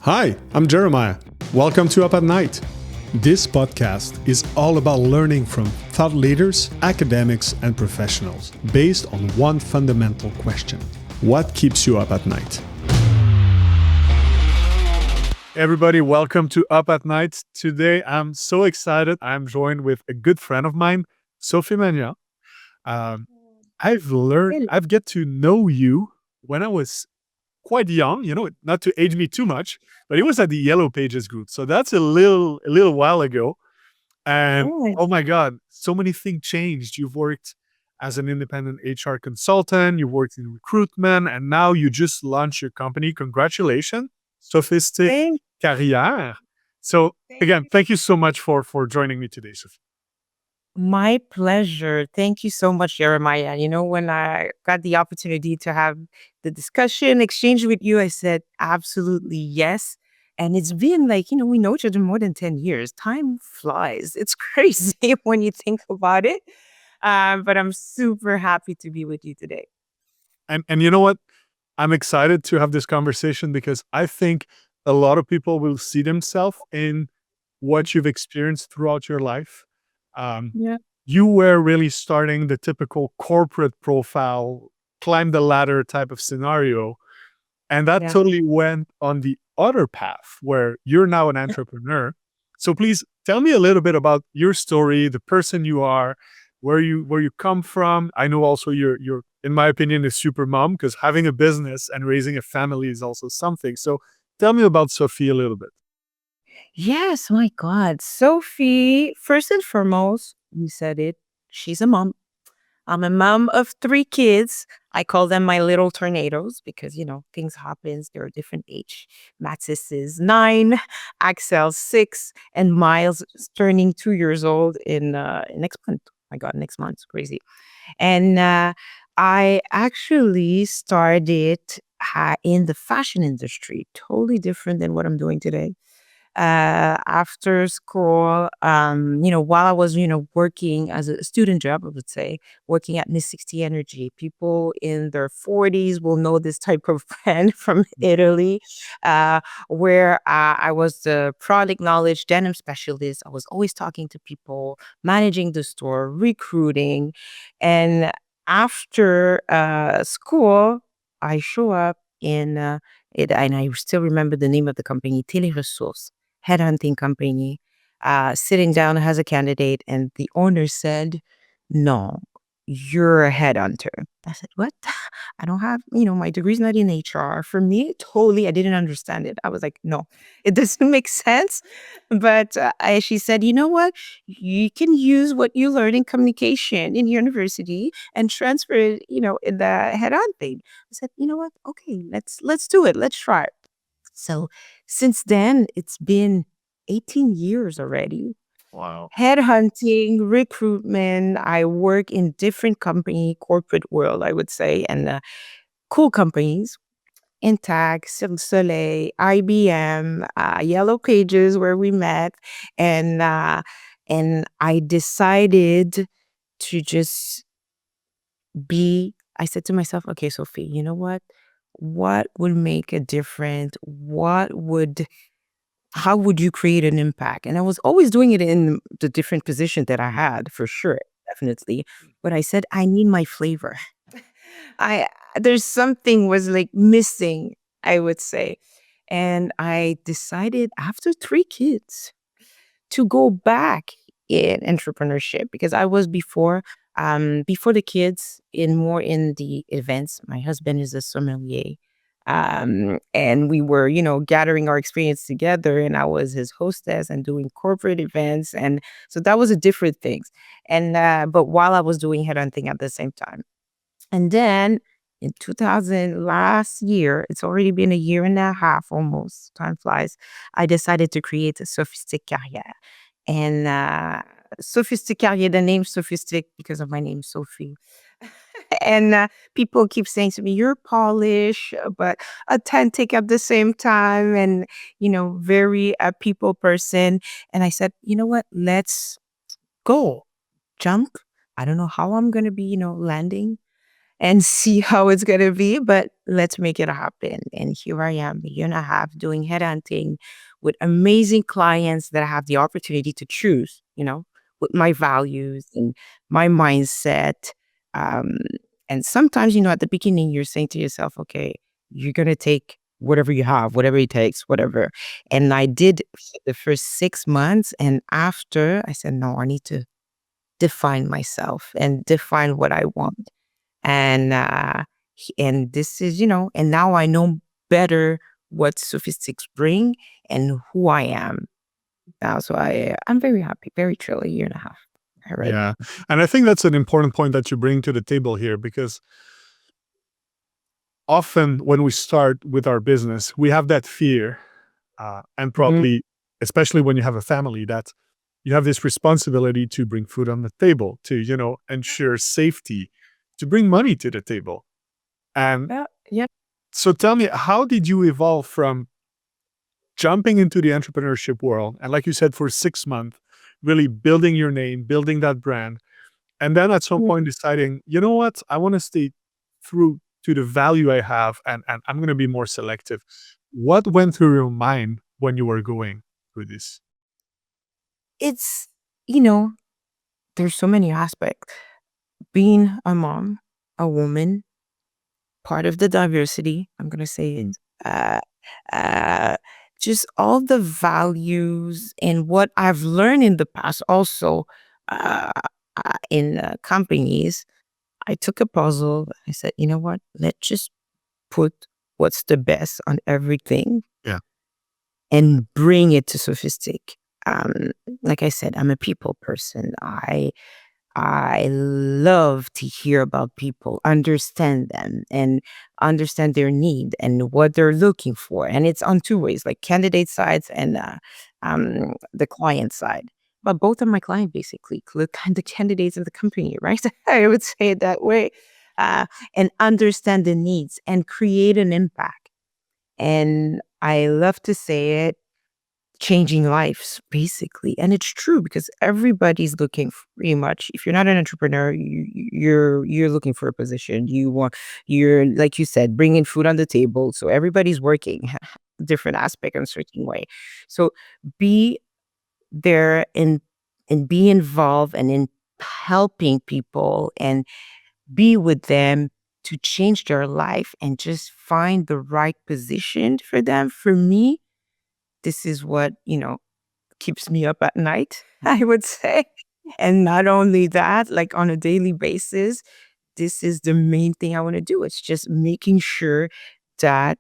Hi, I'm Jeremiah. Welcome to Up at Night. This podcast is all about learning from thought leaders, academics, and professionals based on one fundamental question. What keeps you up at night? Everybody, welcome to Up at Night. Today, I'm so excited. I'm joined with a good friend of mine, Sophie Maignan. I've get to know you when I was quite young, not to age me too much, but it was at the Yellow Pages group. So that's a little while ago. And oh my God, so many things changed. You've worked as an independent HR consultant, you worked in recruitment, and now you just launched your company. Congratulations, Sophistik Thank Carrière. So again, thank you so much for joining me today, Sophie. My pleasure. Thank you so much, Jeremiah. When I got the opportunity to have the discussion, exchange with you, I said absolutely yes. And it's been like, we know each other more than 10 years. Time flies. It's crazy when you think about it. But I'm super happy to be with you today. And you know what? I'm excited to have this conversation because I think a lot of people will see themselves in what you've experienced throughout your life. Um, Yeah. you were really starting the typical corporate profile, climb the ladder type of scenario. And that Yeah. totally went on the other path where you're now an entrepreneur. So please tell me a little bit about your story, the person you are, where you come from. I know also you're in my opinion a super mom because having a business and raising a family is also something. So tell me about Sophie a little bit. Yes, my God. Sophie, first and foremost, you said it. She's a mom. I'm a mom of 3 kids. I call them my little tornadoes because, things happens. They're a different age. Matsis is 9, Axel 6, and Miles is turning 2 years old in next month. My God, next month. Crazy. And I actually started in the fashion industry, totally different than what I'm doing today after school, while I was, working as a student job, I would say, working at Miss 60 Energy. People in their 40s will know this type of brand from Italy, where I was the product knowledge denim specialist. I was always talking to people, managing the store, recruiting. And after school, I show up in it, and I still remember the name of the company, Téléressources headhunting company, sitting down as a candidate, and the owner said, "No, you're a headhunter." I said, "What? I don't have, my degree's not in HR." For me, totally, I didn't understand it. I was like, "No, it doesn't make sense." But she said, "You know what? You can use what you learn in communication in university and transfer it, in the headhunting." I said, "You know what? Okay, let's do it. Let's try it." So since then, it's been 18 years already. Wow. Headhunting, recruitment. I work in different company, corporate world, I would say, and cool companies. Intact, Cirque du Soleil, IBM, Yellow Pages, where we met, and I decided to just be. I said to myself, "Okay, Sophie, you know what? What would make a difference? How would you create an impact?" And I was always doing it in the different positions that I had, for sure, definitely. But I said, "I need my flavor." I There's something was like missing, I would say. And I decided after 3 kids to go back in entrepreneurship because I was before the kids in more in the events. My husband is a sommelier. And we were, gathering our experience together, and I was his hostess and doing corporate events. And so that was a different things. And but while I was doing headhunting at the same time. And then in 2000, last year, it's already been a year and a half almost, time flies, I decided to create a Sophistik Carrière. And Sophistik Carrière, the name Sophistik because of my name, Sophie. And people keep saying to me, "You're Polish, but authentic at the same time, and very people person." And I said, "You know what? Let's go jump. I don't know how I'm gonna be, landing." and see how it's going to be, but let's make it happen. And here I am, a year and a half doing headhunting with amazing clients that I have the opportunity to choose, with my values and my mindset. Um, and sometimes, at the beginning, you're saying to yourself, okay, you're going to take whatever you have, whatever it takes, whatever. And I did for the first 6 months. And after, I said, no, I need to define myself and define what I want. And this is, and now I know better what Sophistics bring and who I am. Now, so I'm very happy, very chill, a year and a half already. Yeah. And I think that's an important point that you bring to the table here, because often when we start with our business, we have that fear, and probably, especially when you have a family, that you have this responsibility to bring food on the table, to, ensure safety, to bring money to the table. And Yeah. so tell me, how did you evolve from jumping into the entrepreneurship world, and like you said, for 6 months, really building your name, building that brand, and then at some point deciding, you know what, I want to stay through to the value I have, and I'm going to be more selective. What went through your mind when you were going through this? It's, there's so many aspects. Being a mom, a woman, part of the diversity, I'm going to say it. Uh, uh, just all the values and what I've learned in the past also uh, in companies. I took a puzzle. I said, you know what? Let's just put what's the best on everything Yeah. and bring it to Sophistic. Um, like I said, I'm a people person. I love to hear about people, understand them, and understand their need and what they're looking for. And it's on two ways, like candidate sides and the client side. But both of my clients basically look kind of candidates of the company, right? I would say it that way. And understand the needs and create an impact. And I love to say it, changing lives basically. And it's true because everybody's looking pretty much, if you're not an entrepreneur, you're looking for a position. You're, like you said, bringing food on the table. So everybody's working different aspect in a certain way. So be there and be involved and in helping people and be with them to change their life and just find the right position for them. For me, this is what, keeps me up at night, I would say. And not only that, like on a daily basis, this is the main thing I want to do. It's just making sure that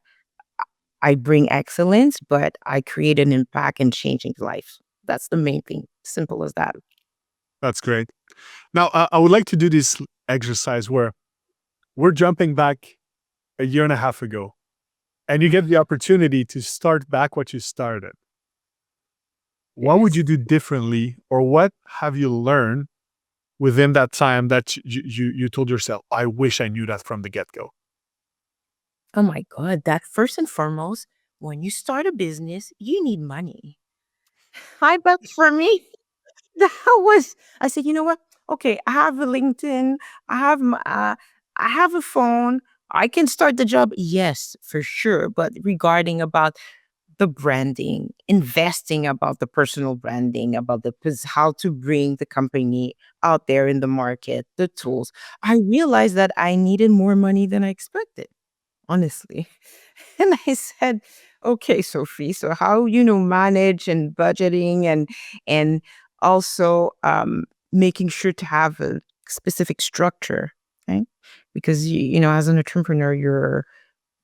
I bring excellence, but I create an impact and changing life. That's the main thing. Simple as that. That's great. Now, I would like to do this exercise where we're jumping back a year and a half ago, and you get the opportunity to start back what you started. What would Yes. you do differently, or what have you learned within that time that you told yourself, I wish I knew that from the get-go? Oh my God. That first and foremost, when you start a business, you need money. I bet for me, that was, I said, you know what? Okay, I have a LinkedIn. I have I have a phone. I can start the job. Yes, for sure. But regarding about the branding, investing about the personal branding, about how to bring the company out there in the market, the tools, I realized that I needed more money than I expected, honestly. And I said, okay, Sophie, so how, manage and budgeting and also making sure to have a specific structure, right? Because, as an entrepreneur, you're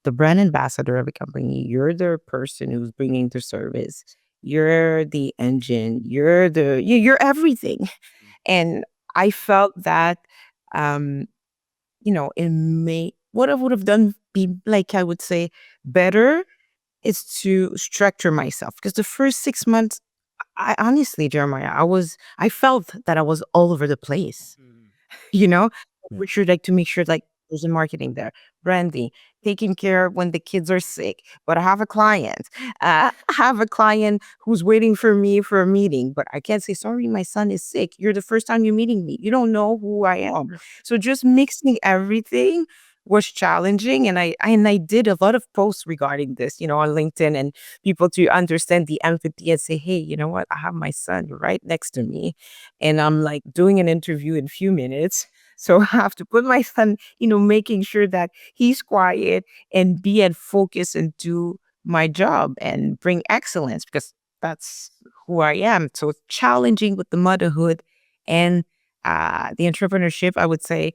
the brand ambassador of a company. You're the person who's bringing the service. You're the engine. You're everything. And I felt that, um, it may, what I would have done be like, I would say, better is to structure myself. Because the first 6 months, I honestly, Jeremiah, I felt that I was all over the place, you know, Yeah. we should like to make sure like there's a marketing there, branding. taking care when the kids are sick. But I have a client. I have a client who's waiting for me for a meeting, but I can't say, sorry, my son is sick. You're the first time you're meeting me. You don't know who I am. So just mixing everything was challenging. And I did a lot of posts regarding this, on LinkedIn, and people to understand the empathy and say, hey, you know what? I have my son right next to me, and I'm like doing an interview in a few minutes. So I have to put my son, making sure that he's quiet and be at focus and do my job and bring excellence, because that's who I am. So it's challenging with the motherhood and the entrepreneurship, I would say,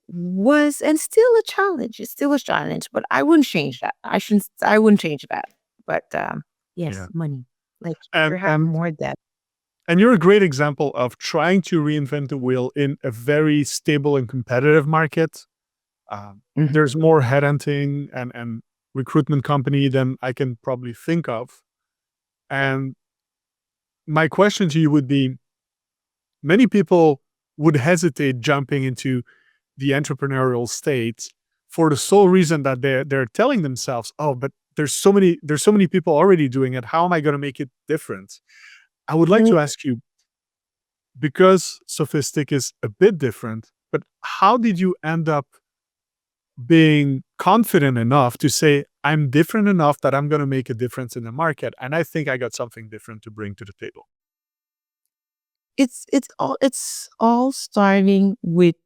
was and still a challenge. It's still a challenge, but I wouldn't change that. I wouldn't change that. But yes, Yeah. money. Like you And have and more debt. and you're a great example of trying to reinvent the wheel in a very stable and competitive market. Mhm. There's more headhunting and recruitment company than I can probably think of. And my question to you would be, many people would hesitate jumping into the entrepreneurial state for the sole reason that they're telling themselves, "Oh, but there's so many people already doing it. How am I going to make it different?" I would like Mm, to ask you, because Sophistik is a bit different, but how did you end up being confident enough to say, I'm different enough that I'm going to make a difference in the market, and I think I got something different to bring to the table? it's all starting with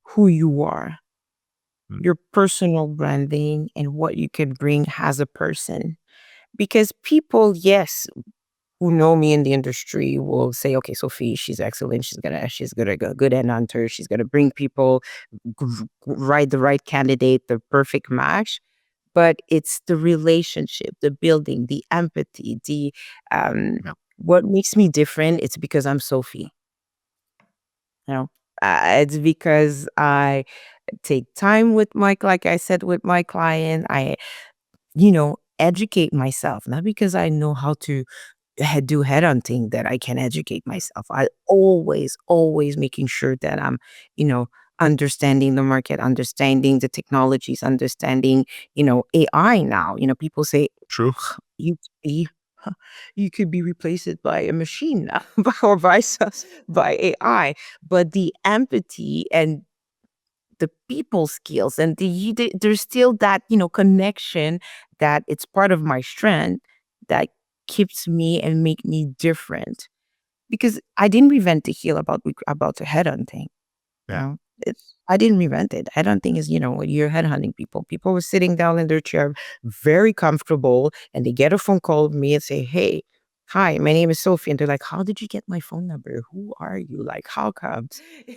who you are, Mm. your personal branding, and what you can bring as a person. Because people, yes, who know me in the industry will say, okay, Sophie, she's excellent. She's gonna go good and hunter. She's gonna bring people, right, the right candidate, the perfect match. But it's the relationship, the building, the empathy, the um, Yeah. what makes me different. It's because I'm Sophie. You know, it's because I take time with like I said, with my client. I educate myself, not because I know how to do headhunting that I can educate myself. I always making sure that I'm, you know, understanding the market, understanding the technologies, understanding, AI now. People say True. you you you could be replaced by a machine now or by AI. But the empathy and the people skills and there's still that connection, that it's part of my strength, that keeps me and make me different, because I didn't reinvent the heel about the headhunting. you Yeah. know I didn't reinvent it. Headhunting is, when you're headhunting people were sitting down in their chair, very comfortable, and they get a phone call with me and say, hey, hi, my name is Sophie. And they're like, how did you get my phone number? Who are you? Like, how come?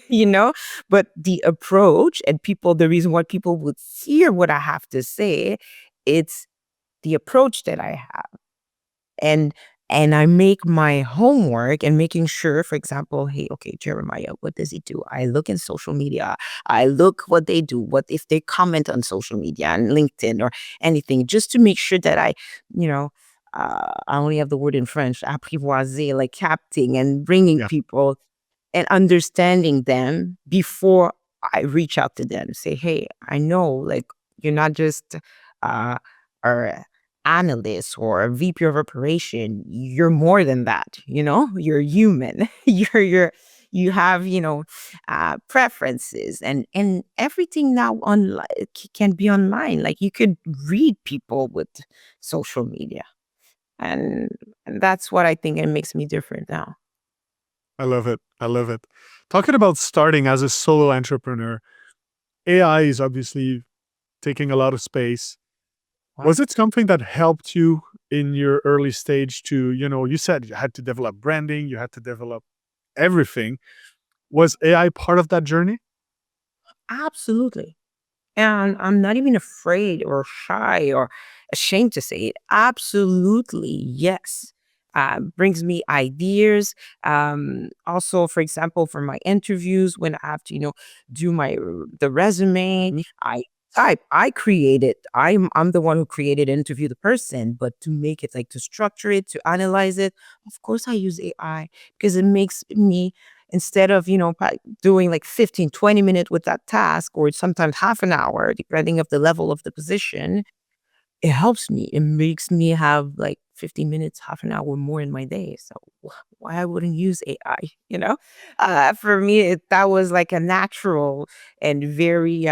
you know but the approach, and the reason why people would hear what I have to say, it's the approach that I have. And I make my homework and making sure, for example, hey, okay, Jeremiah, what does he do? I look in social media. I look what they do, what if they comment on social media and LinkedIn or anything, just to make sure that you know, I only have the word in French, apprivoiser, like capting and bringing Yeah. people and understanding them before I reach out to them. Say, hey, I know, like, you're not just a analyst or a VP of operation. You're more than that. You're human. You have preferences, and everything now online can be online. Like, you could read people with social media, and, and that's what I think it makes me different now. I love it. I love it. Talking about starting as a solo entrepreneur, AI is obviously taking a lot of space. Wow. Was it something that helped you in your early stage to, you said you had to develop branding, you had to develop everything. Was AI part of that journey? Absolutely. And I'm not even afraid or shy or ashamed to say it. Absolutely, yes. Brings me ideas. Also, for example, for my interviews, when I have to, do the resume, Mhm. I create it. I'm the one who created interview the person, but to make it, like, to structure it, to analyze it, of course I use AI, because instead of, doing like 15, 20 minutes with that task, or sometimes half an hour, depending of the level of the position, it helps me. It makes me have like 15 minutes, half an hour more in my day. So why I wouldn't use AI, you know? For me, that was like a natural and very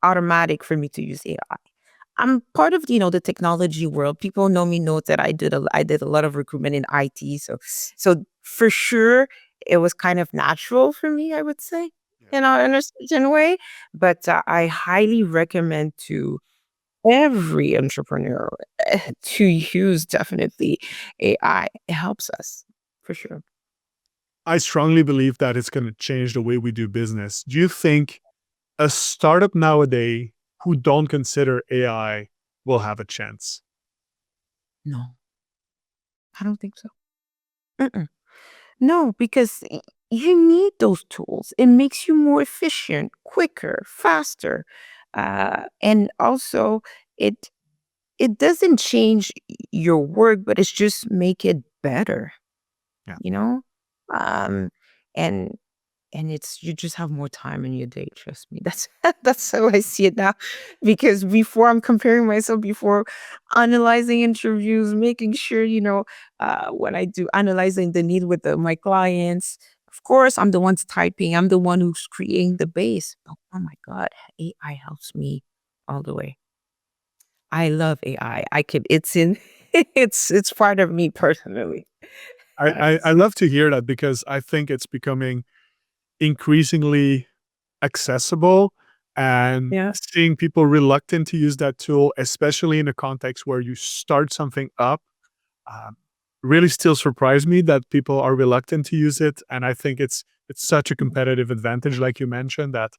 automatic for me to use AI. I'm part of, the technology world. People know that I did a lot of recruitment in IT. So for sure, it was kind of natural for me, I would say, Yeah. in a certain way. But I highly recommend to every entrepreneur to use definitely AI. It helps us for sure. I strongly believe that it's going to change the way we do business. Do you think a startup nowadays who don't consider AI will have a chance? No, I don't think so. Mm-mm. No, because you need those tools. It makes you more efficient, quicker, faster, and also it it doesn't change your work, but it's just make it better. Yeah. You know, um, and it's you just have more time in your day, trust me. That's that's how I see it now. Because before I'm comparing myself, before analyzing interviews, making sure, when I do analyzing the need with my clients, of course, I'm the one's typing, I'm the one who's creating the base. Oh my God, AI helps me all the way. I love AI. I could, it's in, it's part of me personally. I love to hear that because I think it's becoming increasingly accessible, and Yeah. seeing people reluctant to use that tool, especially in a context where you start something up, um, really still surprised me that people are reluctant to use it. And I think it's such a competitive advantage, like you mentioned, that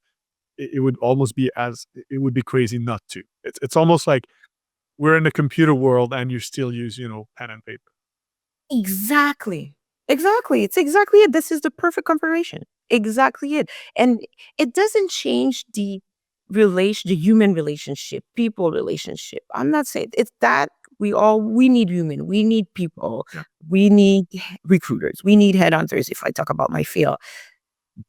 it would almost be as it would be crazy not to. It's almost like we're in a computer world and you still use, pen and paper. Exactly. Exactly. It's exactly it. This is the perfect confirmation. Exactly it. And it doesn't change the human relationship, people relationship. I'm not saying it's that we need human. We need people. Yeah. We need recruiters. We need headhunters if I talk about my field.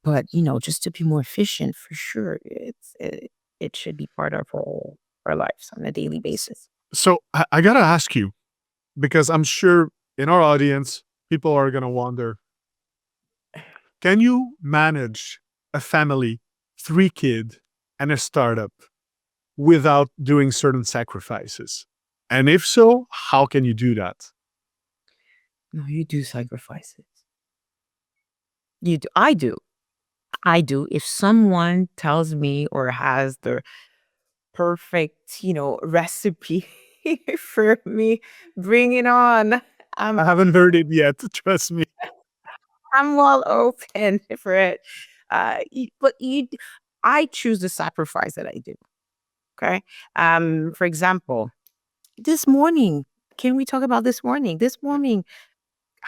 But, just to be more efficient for sure, it should be part of our lives on a daily basis. So I gotta ask you, because I'm sure in our audience, people are gonna wonder, can you manage a family, 3 kid, and a startup without doing certain sacrifices? And if so, how can you do that? No, you do sacrifices. You do. I do. I do. If someone tells me or has the perfect, recipe for me, bring it on. I'm I haven't heard it yet, trust me. I'm all open for it. I choose the sacrifice that I do. Okay. For example, this morning, can we talk about this morning? This morning,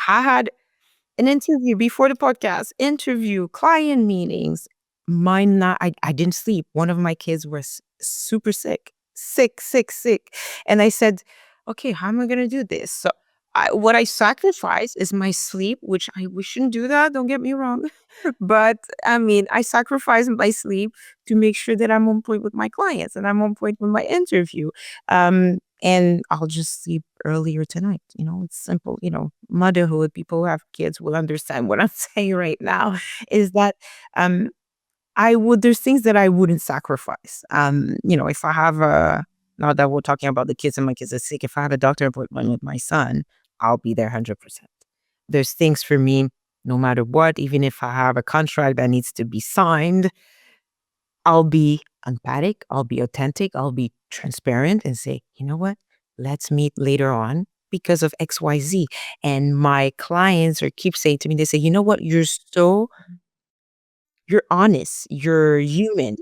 I had an interview before the podcast, interview, client meetings. Mine not I didn't sleep. One of my kids was super sick. Sick, sick, sick. And I said, okay, how am I gonna do this? So what I sacrifice is my sleep, which we shouldn't do that, don't get me wrong. But I mean, I sacrifice my sleep to make sure that I'm on point with my clients and I'm on point with my interview. And I'll just sleep earlier tonight. It's simple. Motherhood, people who have kids will understand what I'm saying right now is that um there's things that I wouldn't sacrifice. If I have now that we're talking about the kids and my kids are sick, if I have a doctor appointment with my son, I'll be there 100%. There's things for me, no matter what, even if I have a contract that needs to be signed, I'll be empathic, I'll be authentic, I'll be transparent and say, you know what? Let's meet later on because of XYZ. And my clients or keep saying to me, they say, you know what? You're honest, you're human,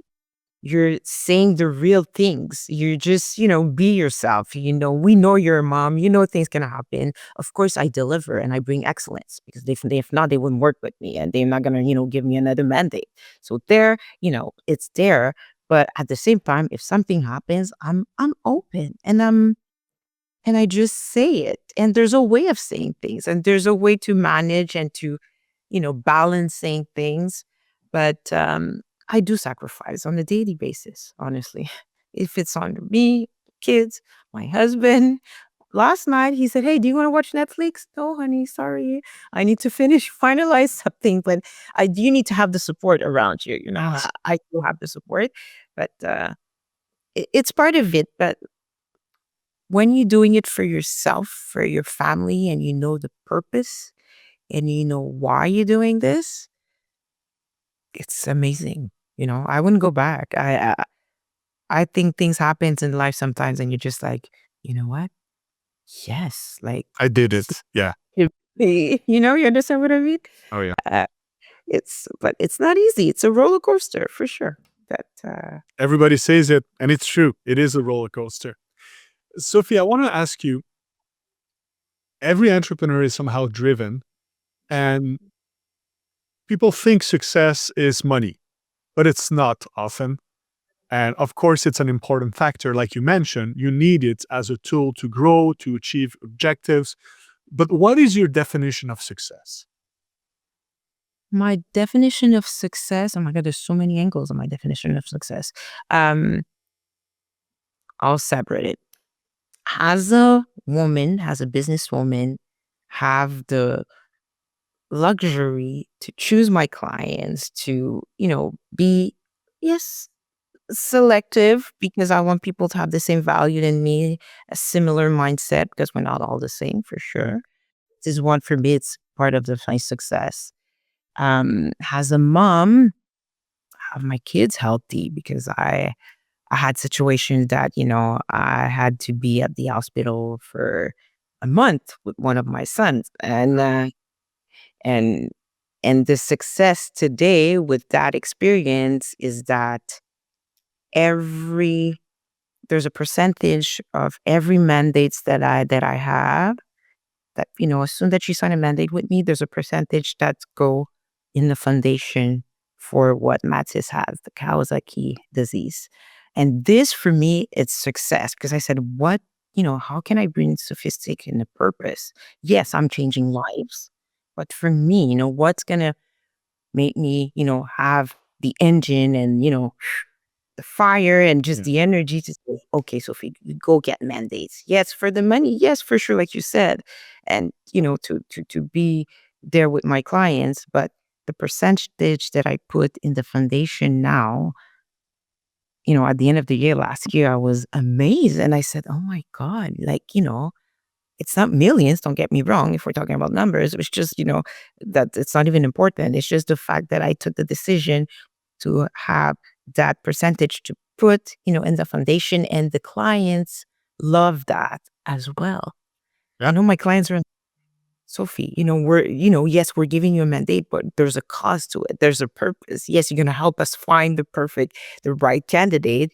you're saying the real things. You just, be yourself. We know you're a mom, things can happen. Of course, I deliver and I bring excellence because if not, they wouldn't work with me and they're not going to, give me another mandate. So there, it's there. But at the same time, if something happens, I'm open and I just say it. And there's a way of saying things and there's a way to manage and to balancing things. But I do sacrifice on a daily basis, honestly. If it's on me, kids, my husband. Last night he said, "Hey, do you want to watch Netflix?" "No, honey, sorry. I need to finalize something." But I do need to have the support around you. I do have the support, but it's part of it. But when you're doing it for yourself, for your family, and you know the purpose and you know why you're doing this, it's amazing. I wouldn't go back. I think things happens in life sometimes, and you're just like, you know what? Yes, like I did it. Yeah. you understand what I mean? Oh, yeah. Uh, but it's not easy. It's a roller coaster for sure. That Everybody says it, and it's true. It is a roller coaster. Sophie, I want to ask you, every entrepreneur is somehow driven, and people think success is money, but it's not often. And of course, it's an important factor. Like you mentioned, you need it as a tool to grow, to achieve objectives. But what is your definition of success? my definition of success. Oh my God, there's so many angles on my definition of success. Um, I'll separate it. As a woman, as a businesswoman, have the luxury to choose my clients, to be, yes, selective, because I want people to have the same value than me, a similar mindset, because we're not all the same for sure. This is one for me. It's part of my success. As a mom, have my kids healthy, because I had situations that I had to be at the hospital for a month with one of my sons, and and the success today with that experience is that every there's a percentage of every mandates that I have, that as soon that you sign a mandate with me, there's a percentage that go in the foundation for what Matis has, the Kawasaki disease. And this for me, it's success, because I said, how can I bring Sophistik in a purpose? Yes, I'm changing lives, but for me, what's gonna make me, have the engine and the fire and just the energy to say, okay, Sophie, you go get mandates. Yes, for the money. Yes, for sure, like you said. And, to be there with my clients. But the percentage that I put in the foundation now, at the end of the year, last year, I was amazed. And I said, oh my God, like, it's not millions, don't get me wrong, if we're talking about numbers. It's just, that it's not even important. It's just the fact that I took the decision to have that percentage to put, in the foundation, and the clients love that as well. Yeah. My clients are, Sophie, yes, we're giving you a mandate, but there's a cause to it. There's a purpose. Yes, you're going to help us find the right candidate,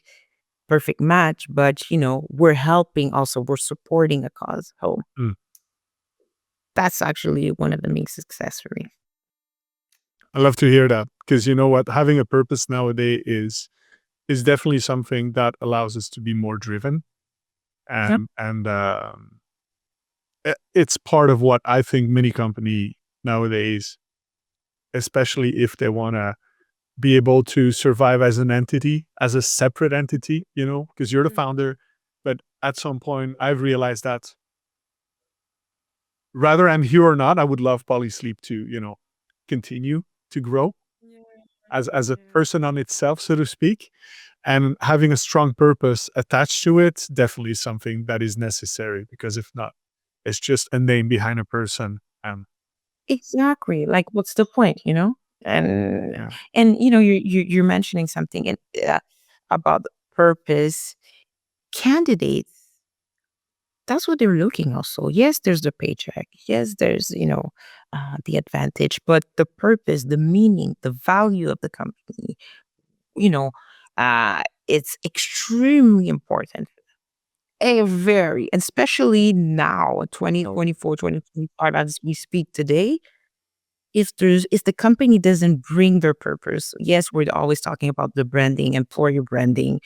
perfect match, but, we're helping also, we're supporting a cause. So Mm. that's actually one of the main success for me. I love to hear that, because you know what, having a purpose nowadays is definitely something that allows us to be more driven, Yeah. and it's part of what I think many company nowadays, especially if they want to be able to survive as an entity, as a separate entity, because you're the founder. But at some point, I've realized that whether I'm here or not, I would love Polysleep to, continue to grow as a person on itself, so to speak. And having a strong purpose attached to it definitely is something that is necessary, because if not, it's just a name behind a person. And Exactly. Like, what's the point, And yeah, you're mentioning something about purpose. Candidates, that's what they're looking also. Yes, there's the paycheck. Yes, there's the advantage, but the purpose, the meaning, the value of the company, you know, it's extremely important. A very, especially now, 2024, 2025, as we speak today, if the company doesn't bring their purpose, yes, we're always talking about the branding, employer branding.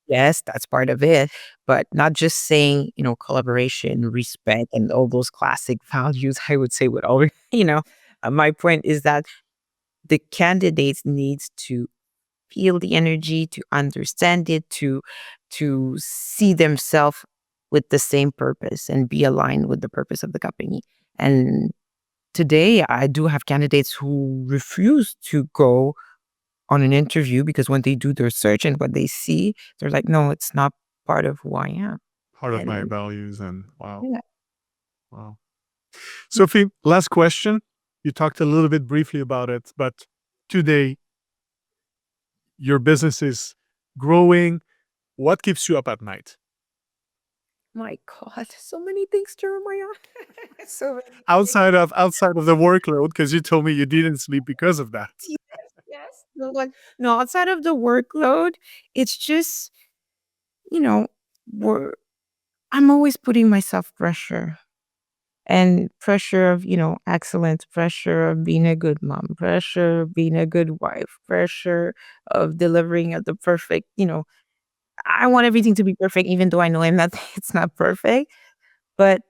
Yes, that's part of it, but not just saying, collaboration, respect, and all those classic values, I would say with all, My point is that the candidates needs to feel the energy, to understand it, to see themselves with the same purpose and be aligned with the purpose of the company. And today, I do have candidates who refuse to go on an interview because when they do their search and what they see, they're like, no, it's not part of who I am. Part of my And values. And wow. yeah. Wow. Sophie, last question. You talked a little bit briefly about it, but today your business is growing. What keeps you up at night? My God, so many things turn my eye. So many things. Outside of the workload, because you told me you didn't sleep because of that. Yes. No, outside of the workload, it's just, you know, we're, I'm always putting myself pressure and pressure of, excellence, pressure of being a good mom, pressure of being a good wife, pressure of delivering at the perfect, I want everything to be perfect, even though I know I'm not, it's not perfect. But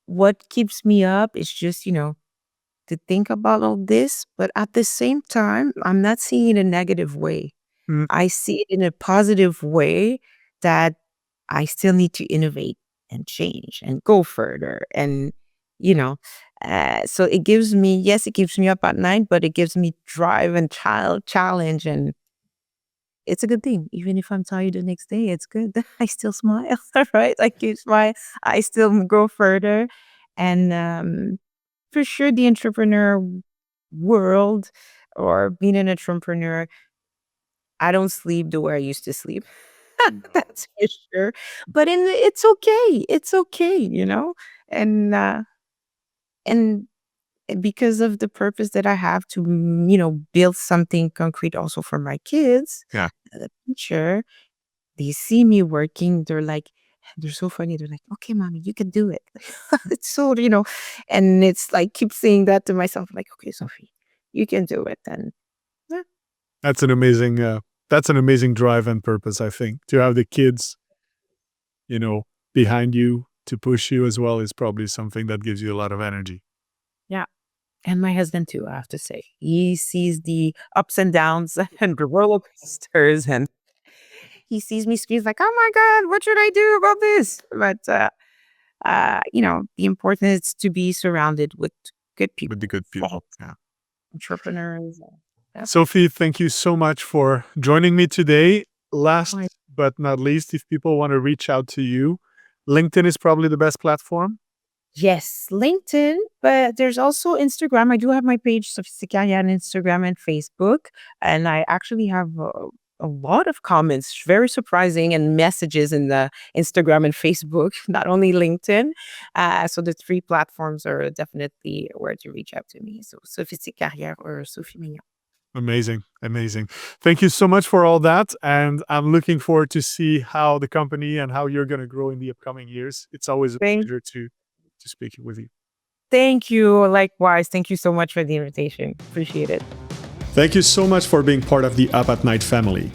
what keeps me up is just, to think about all this. But at the same time, I'm not seeing it in a negative way. Mm, I see it in a positive way that I still need to innovate and change and go further. And, you know, so it gives me, yes, it keeps me up at night, but it gives me drive and challenge. And it's a good thing. Even if I'm tired the next day, it's good. I still smile, right? I keep smile. I still go further. And for sure, the entrepreneur world or being an entrepreneur, I don't sleep the way I used to sleep. That's for sure. But it's okay. It's okay, And and because of the purpose that I have to, build something concrete also for my kids yeah. in the future, they see me working, they're so funny. They're like, okay, mommy, you can do it. It's so, and it's like keep saying that to myself, like, okay, Sophie, you can do it. And yeah. That's an amazing drive and purpose, I think. To have the kids, behind you to push you as well is probably something that gives you a lot of energy. Yeah. And my husband too, I have to say. He sees the ups and downs and the roller coasters, and he sees me squeeze like, oh my God, what should I do about this? But the importance is to be surrounded with good people, With the good people. Yeah. entrepreneurs. Yep. Sophie, thank you so much for joining me today. Last Right. but not least, if people want to reach out to you, LinkedIn is probably the best platform. Yes, LinkedIn, but there's also Instagram. I do have my page, Sophistik Carrière, on Instagram and Facebook. And I actually have a lot of comments, very surprising, and messages in the Instagram and Facebook, not only LinkedIn. So the three platforms are definitely where to reach out to me. So Sophistik Carrière or Sophie Maignan. Amazing. Thank you so much for all that. And I'm looking forward to see how the company and how you're going to grow in the upcoming years. It's always a pleasure to speak with you. Thank you. Likewise. Thank you so much for the invitation. Appreciate it. Thank you so much for being part of the Up at Night family.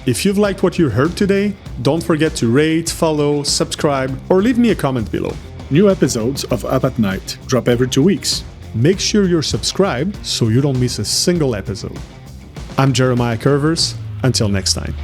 If you've liked what you heard today, don't forget to rate, follow, subscribe, or leave me a comment below. New episodes of Up at Night drop every 2 weeks. Make sure you're subscribed so you don't miss a single episode. I'm Jeremiah Curvers. Until next time.